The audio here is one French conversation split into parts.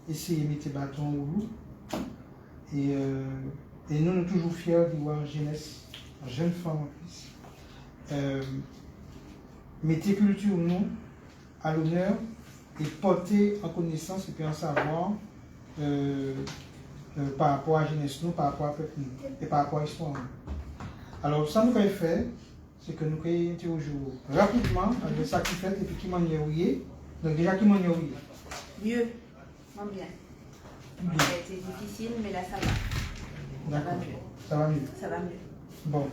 essayer de mettre des bâtons au loup. Et nous sommes toujours fiers de voir jeunesse, jeune femme en plus. Mettez culture nous à l'honneur et porter en connaissance et puis en savoir par rapport à la jeunesse nous, par rapport à peuple nous et par rapport à l'histoire. Alors, ça nous avons fait, c'est que nous avons toujours rapidement avec ça qui fait et puis qui m'en est. Donc déjà qui m'en est. Mieux, non bien. Ça a été difficile, mais là ça va. D'accord. Ça va mieux. Ça va mieux. Bon.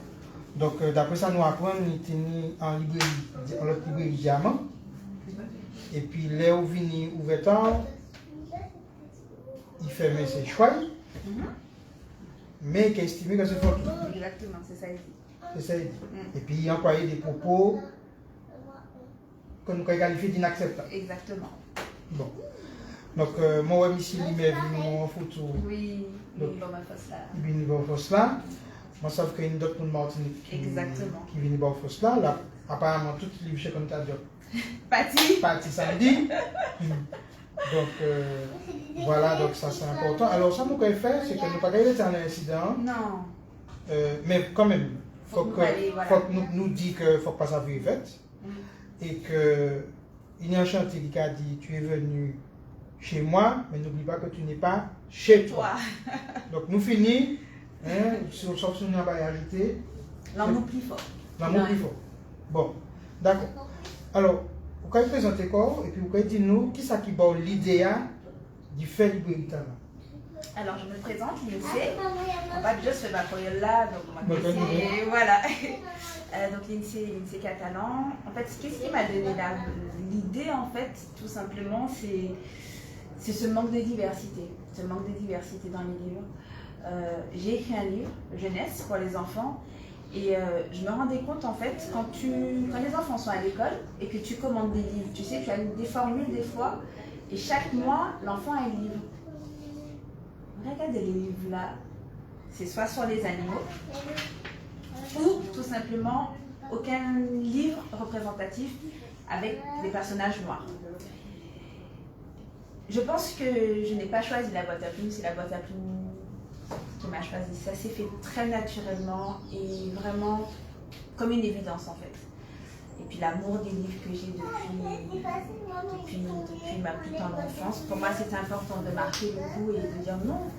Donc d'après ça, nous apprenons, nous étions en librairie Diamant. Et puis là où vient ouvert, il fermait ses choix. Mais qui estimait que c'est faux. Exactement, c'est ça il dit. C'est ça il dit. Et puis il employait des propos que nous avons qualifiés d'inacceptables. Exactement. Bon. Donc, moi, ici, il m'a vu en photo. Oui, il va faire là. Moi, ça fait qu'il y a une autre Martinique qui vient faire là. Apparemment, tout le livre chez Contadiop. Parti samedi. Donc, voilà, donc ça c'est important. Alors, ça, nous avons fait, c'est que nous n'avons pas été un incident. Non. Mais quand même, il faut que nous disions qu'il ne faut pas ça vivre vite. Et que, il y a un chantier qui a dit, tu es venu chez moi, mais n'oublie pas que tu n'es pas chez toi. Donc nous finissons, sauf si on n'a pas ajouté. L'amour plus fort. L'amour plus fort. Bon, d'accord. Alors, vous pouvez présenter quoi et puis vous pouvez dire nous qui ça qui bat l'idée du fait librairie. Alors je me présente, l'INSEE. On va juste faire ma courriel là, donc on va essayer. Voilà. Donc l'INSEE catalan. En fait, qu'est-ce qui m'a donné l'idée en fait, tout simplement, c'est ce manque de diversité. Ce manque de diversité dans les livres. J'ai écrit un livre, jeunesse, pour les enfants. Et je me rendais compte en fait, quand les enfants sont à l'école et que tu commandes des livres, tu sais, tu as des formules des fois, et chaque mois, l'enfant a un livre. Regardez les livres là, c'est soit sur les animaux, ou tout simplement aucun livre représentatif avec des personnages noirs. Je pense que je n'ai pas choisi la boîte à plumes, c'est la boîte à plumes qui m'a choisi. Ça s'est fait très naturellement et vraiment comme une évidence en fait. Et puis l'amour des livres que j'ai depuis ma plus tendre enfance, pour moi c'est important de marquer le coup et de dire non,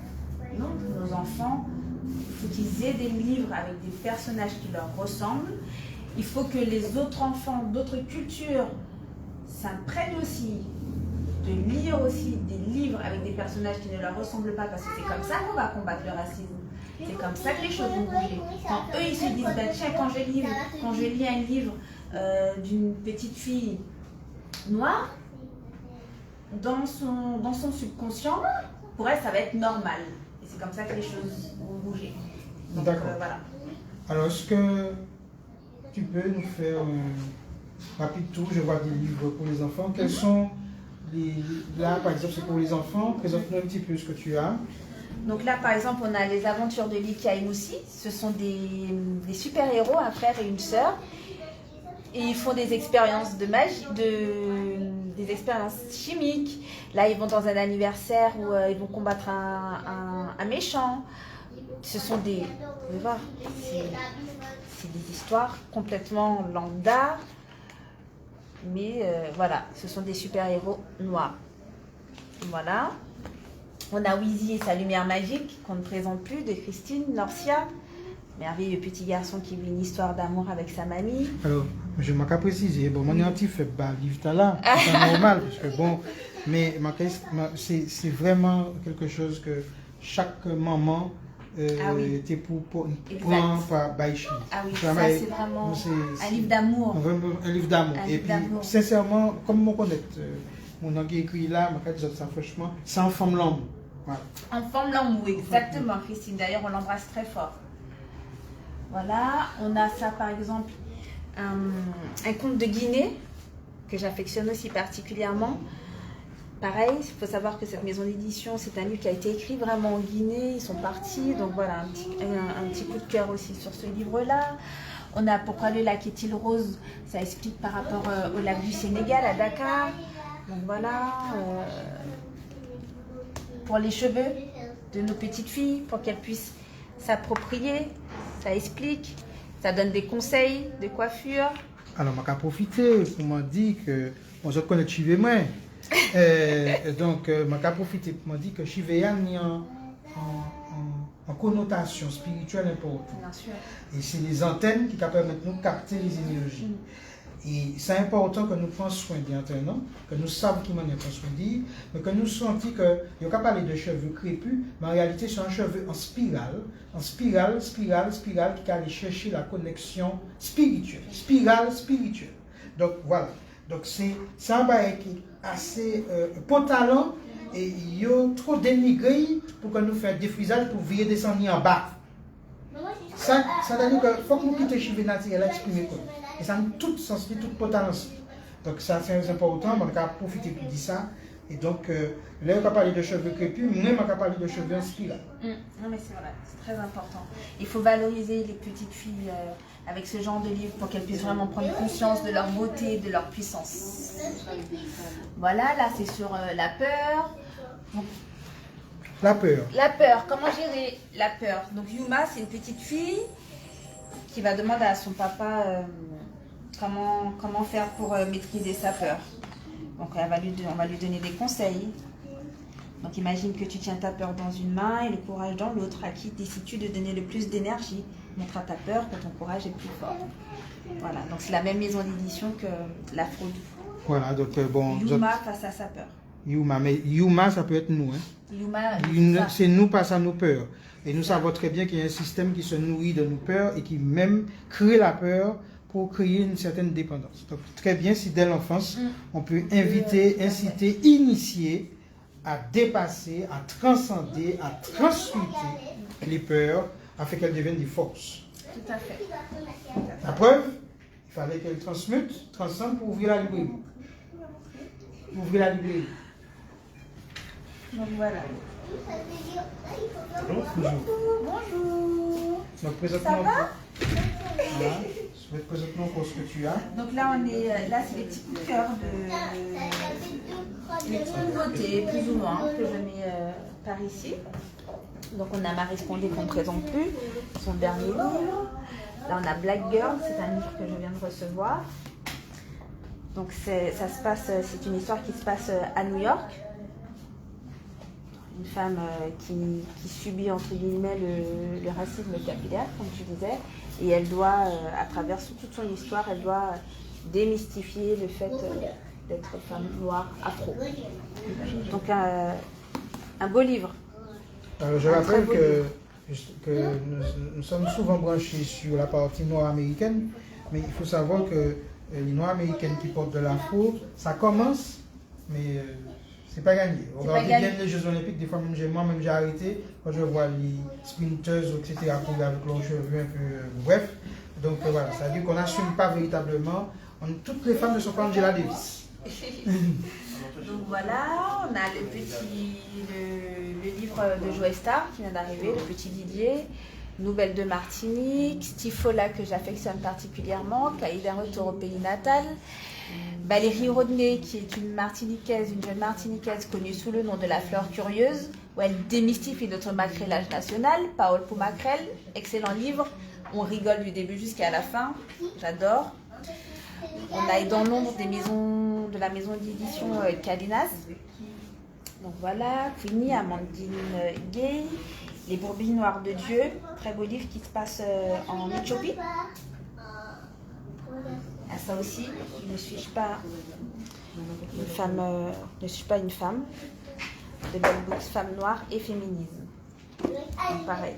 nos enfants, il faut qu'ils aient des livres avec des personnages qui leur ressemblent. Il faut que les autres enfants d'autres cultures s'imprègnent aussi de lire aussi des livres avec des personnages qui ne leur ressemblent pas, parce que c'est comme ça qu'on va combattre le racisme. C'est comme ça que les choses vont bouger. Quand eux ils se disent, ben, tiens, quand je lis un livre d'une petite fille noire, dans son subconscient, pour elle ça va être normal. Et c'est comme ça que les choses vont bouger. D'accord. Voilà. Alors est-ce que tu peux nous faire un rapide tour, je vois des livres pour les enfants. Quels sont là, par exemple, c'est pour les enfants. Présente-nous un petit peu ce que tu as. Donc là, par exemple, on a les aventures de Lika et Moussi. Ce sont des super-héros, un frère et une sœur. Et ils font des expériences de magie, des expériences chimiques. Là, ils vont dans un anniversaire où ils vont combattre un méchant. Ce sont des... Vous pouvez voir, c'est des histoires complètement lambda. Mais voilà, ce sont des super-héros noirs. Voilà. On a Wheezy et sa lumière magique, qu'on ne présente plus, de Christine Norcia. Merveilleux petit garçon qui vit une histoire d'amour avec sa mamie. Alors, je m'en qu'à préciser, bon, mon est un petit fait livre là, c'est normal, parce que bon, mais c'est vraiment quelque chose que chaque maman était pour prendre par Baïchi. Ah oui, ça c'est vraiment un livre d'amour. Un livre d'amour. Et puis, sincèrement, comme on connaît, mon anglais écrit là, je dis ça franchement, c'est en forme l'amour. Voilà. En forme l'amour, exactement, Christine. D'ailleurs, on l'embrasse très fort. Voilà, on a ça par exemple, un conte de Guinée, que j'affectionne aussi particulièrement. Pareil, il faut savoir que cette maison d'édition, c'est un livre qui a été écrit vraiment en Guinée, ils sont partis, donc voilà, un petit coup de cœur aussi sur ce livre-là. On a Pourquoi le lac est-il rose, ça explique par rapport au lac du Sénégal à Dakar. Donc voilà, pour les cheveux de nos petites filles, pour qu'elles puissent s'approprier. Ça explique, ça donne des conseils de coiffure. Alors, je vais profiter pour me dire que je connais Chivé moi. Donc, je vais profiter pour me dire que Chivé a en connotation spirituelle importante. Bien sûr. Et c'est les antennes qui permettent de nous capter les énergies. Et c'est important que nous prenions soin des antennes, que nous sachions qui m'en est pas soin d'eux, mais que nous sentions que, il n'y a pas parler de cheveux crépus, mais en réalité c'est un cheveu en spirale, qui aller chercher la connexion spirituelle. Spirale spirituelle. Donc voilà. Donc c'est un bail qui est assez potalant et il y a trop dénigré pour que nous fassions des frisages pour virer descendre en bas. Ça veut dire qu'il faut que nous quittions les cheveux naturels exprimer. Et ça nous tout sens, toute potence. Donc ça c'est important, on va profiter pour dire ça. Et donc, là on va parler de cheveux crépus, mais on va parler de cheveux en spirale. Non mais c'est vrai, c'est très important. Il faut valoriser les petites filles avec ce genre de livre pour qu'elles puissent vraiment prendre conscience de leur beauté, de leur puissance. Voilà, là c'est sur la peur. Donc, la peur. La peur, comment gérer la peur? Donc Yuma, c'est une petite fille qui va demander à son papa comment faire pour maîtriser sa peur. Donc on va lui donner des conseils. Donc imagine que tu tiens ta peur dans une main et le courage dans l'autre. À qui décides-tu de donner le plus d'énergie? Montre à ta peur que ton courage est plus fort. Voilà, donc c'est la même maison d'édition que La Fraude. Voilà, donc bon... Yuma face à sa peur. Yuma, mais Yuma ça peut être nous. Yuma, c'est nous face à nos peurs. Et nous savons très bien qu'il y a un système qui se nourrit de nos peurs et qui même crée la peur pour créer une certaine dépendance. Donc très bien si dès l'enfance, on peut inviter, inciter, initier à dépasser, à transcender, à transmuter les peurs afin qu'elles deviennent des forces. Tout à fait. La preuve, il fallait qu'elles transmutent, transcendent pour ouvrir la librairie. Pour ouvrir la librairie. Donc voilà. Bonjour. Bonjour. Donc présente-nous voilà. Je vais te présenter encore ce que tu as. Donc là c'est les petits coups de cœur les petites nouveautés plus ou moins que je mets par ici. Donc on a Marie Scondé qu'on ne présente plus, son dernier livre. Là on a Black Girl, c'est un livre que je viens de recevoir. Donc c'est une histoire qui se passe à New York. Une femme qui subit entre guillemets le racisme capillaire, comme tu disais, et elle doit, à travers toute son histoire, elle doit démystifier le fait d'être femme noire afro. Donc un beau livre. Je rappelle que nous sommes souvent branchés sur la partie noire américaine, mais il faut savoir que les noirs américaines qui portent de l'afro, ça commence, mais c'est pas gagné. Regardez bien les Jeux Olympiques, des fois moi-même j'ai arrêté quand je vois les sprinteuses, etc., courir avec leurs cheveux un peu bref. Donc voilà, ça veut dire qu'on n'assume pas véritablement. Toutes les femmes ne sont pas Angela Davis. Donc voilà, on a le livre de Joe Star qui vient d'arriver, Le Petit Didier, Nouvelles de Martinique, Stifola que j'affectionne particulièrement, Cahier d'un retour au pays natal, Valérie Rodney qui est une jeune Martiniquaise connue sous le nom de la Fleur Curieuse, où elle démystifie notre maquerellage national, Paul Pomacrel, excellent livre, on rigole du début jusqu'à la fin, j'adore. On a Dans l'ombre de la maison d'édition Calinas. Donc voilà, Queenie, Amandine Gay, Les Brebis Noires de Dieu, très beau livre qui se passe en Éthiopie. Ah, ça aussi, ne suis-je pas une femme, de Bell Books, Femmes noires et féminisme. Donc pareil.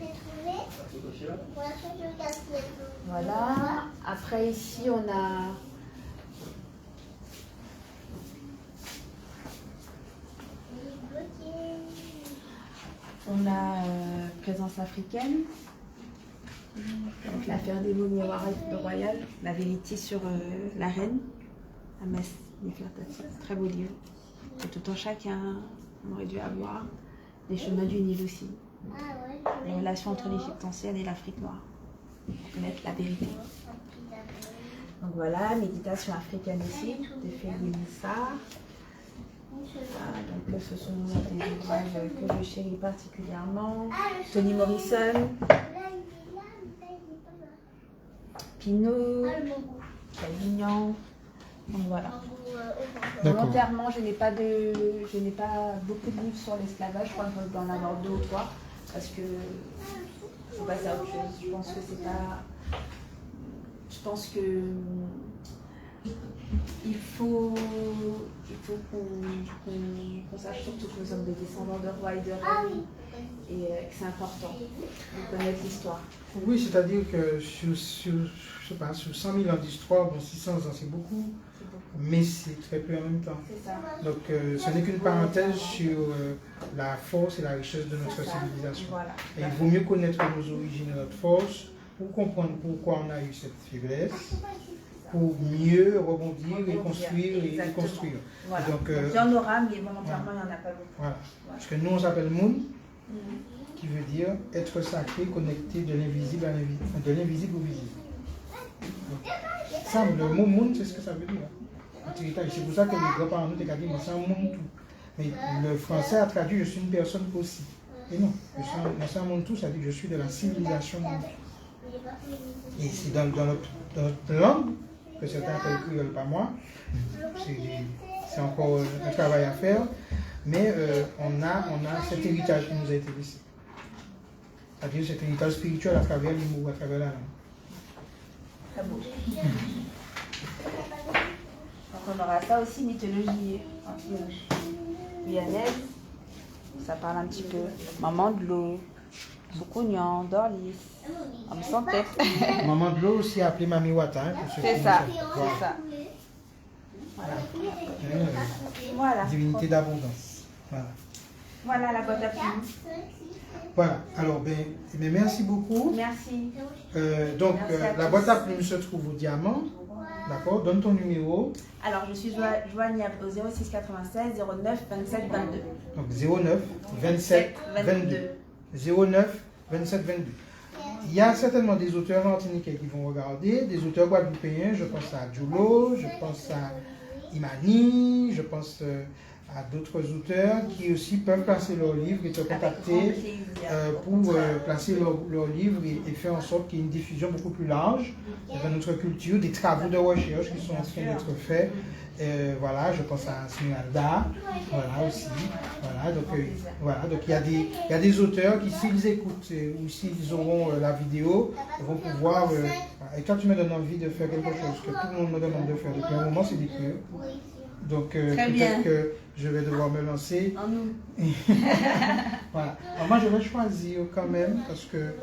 Voilà, après ici on a Présence africaine, donc l'affaire des momies royales, la vérité sur la reine, Amas Nefertati, très beau livre, que tout en chacun on aurait dû avoir, les chemins du Nil aussi, les relations entre l'Égypte ancienne et l'Afrique noire, pour connaître la vérité. Donc voilà, méditation africaine aussi, de Félix Sarr. Donc ce sont des ouvrages que je chéris particulièrement. Toni Morrison, Pinault, Calignan. Donc voilà. Volontairement, je n'ai pas beaucoup de livres sur l'esclavage. Je crois que je dois en avoir 2 ou 3 parce que faut passer à autre chose. Je pense que c'est pas. Je pense que il faut qu'on sache surtout que nous sommes des descendants de rois et de reines et que c'est important de connaître l'histoire. Oui, c'est-à-dire que sur 100 000 ans d'histoire, bon, 600 ans c'est beaucoup, mais c'est très peu en même temps. Donc ce n'est qu'une parenthèse sur la force et la richesse de notre civilisation. Voilà. Et il vaut mieux connaître nos origines et notre force pour comprendre pourquoi on a eu cette faiblesse, pour mieux rebondir et construire et construire. Voilà. Donc, il y en aura, mais volontairement, il n'y en a pas beaucoup. Voilà. Parce que nous, on s'appelle Moun, qui veut dire être sacré, connecté de l'invisible au visible. Ça, le mot Moun, c'est ce que ça veut dire. C'est pour ça que les grands-parents nous ont dit, mais c'est un monde tout. Mais le français a traduit, je suis une personne aussi. Et non, c'est un monde tout, ça dit, je suis de la civilisation monde. Et c'est dans notre langue, que certains appellent créole, pas moi, c'est encore un travail à faire, mais on a cet héritage qui nous a été laissé. C'est-à-dire cet héritage spirituel à travers l'humour, à travers la langue. Très beau. Donc on aura ça aussi, mythologie guyanaise. Ça parle un petit peu. Maman de l'eau, Boukouignan, Dorlis, homme sans tête. Maman de l'eau aussi appelée Mami Wata. Hein, c'est ça, c'est ça. Voilà. Divinité d'abondance. Voilà. Voilà la boîte à plumes. Voilà, alors merci beaucoup. Merci. La boîte à plumes se trouve au Diamant. D'accord, donne ton numéro. Alors, je suis joignable au 06 96 09 27 22. Donc 09 27 22. 09 27 22. Il y a certainement des auteurs martiniquais qui vont regarder, des auteurs guadeloupéens, je pense à Djolo, je pense à Imani, je pense à d'autres auteurs qui aussi peuvent placer leurs livres et te contacter pour placer leurs livres et faire en sorte qu'il y ait une diffusion beaucoup plus large de notre culture, des travaux de recherche qui sont en train d'être faits. Voilà, je pense à Smiralda, voilà aussi. Voilà, donc il y a des auteurs qui, s'ils écoutent ou s'ils auront la vidéo, vont pouvoir. Et quand tu me donnes envie de faire quelque chose que tout le monde me demande de faire depuis un moment, c'est d'écrire. Donc peut-être que je vais devoir me lancer. En nous. Voilà. Alors moi je vais choisir quand même parce que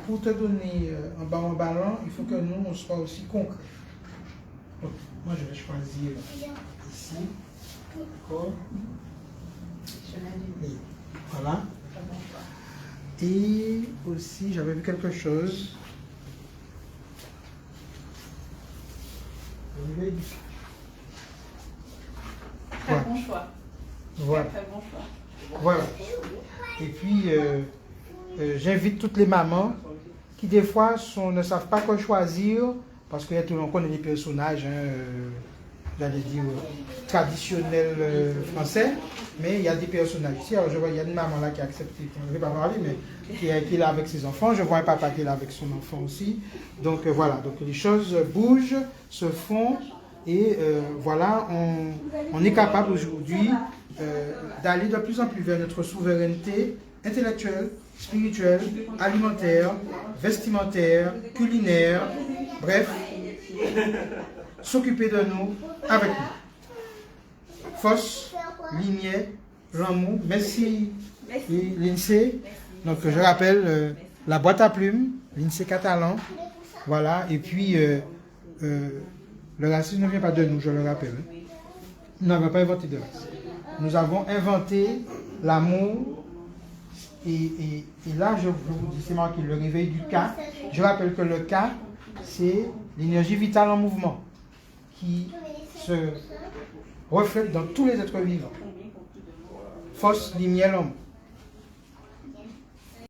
pour te donner un ballon, il faut que nous on soit aussi concrets. Donc moi je vais choisir ici. D'accord. Voilà. Et aussi j'avais vu quelque chose. Très bon choix. Voilà. Très bon choix. Voilà. Et puis, j'invite toutes les mamans qui, des fois, ne savent pas quoi choisir, parce qu'il y a tout le monde connaît les personnages, j'allais dire, traditionnels français, mais il y a des personnages ici. Alors, je vois, il y a une maman là qui a accepté, on ne vais pas parler, mais qui est là avec ses enfants. Je vois un papa qui est là avec son enfant aussi. Donc, voilà. Donc, les choses bougent, se font. Et voilà, on est capable aujourd'hui d'aller de plus en plus vers notre souveraineté intellectuelle, spirituelle, alimentaire, vestimentaire, culinaire, bref, s'occuper de nous avec nous. Fosse, Ligné, Rameau, merci l'INSEE. Donc je rappelle la boîte à plumes, l'INSEE catalan, voilà, et puis le racisme ne vient pas de nous, je le rappelle. Nous n'avons pas inventé de racisme. Nous avons inventé l'amour. Et là, je vous dis, c'est marqué le réveil du Ka. Je rappelle que le Ka, c'est l'énergie vitale en mouvement qui se reflète dans tous les êtres vivants. Force, lumière, l'homme.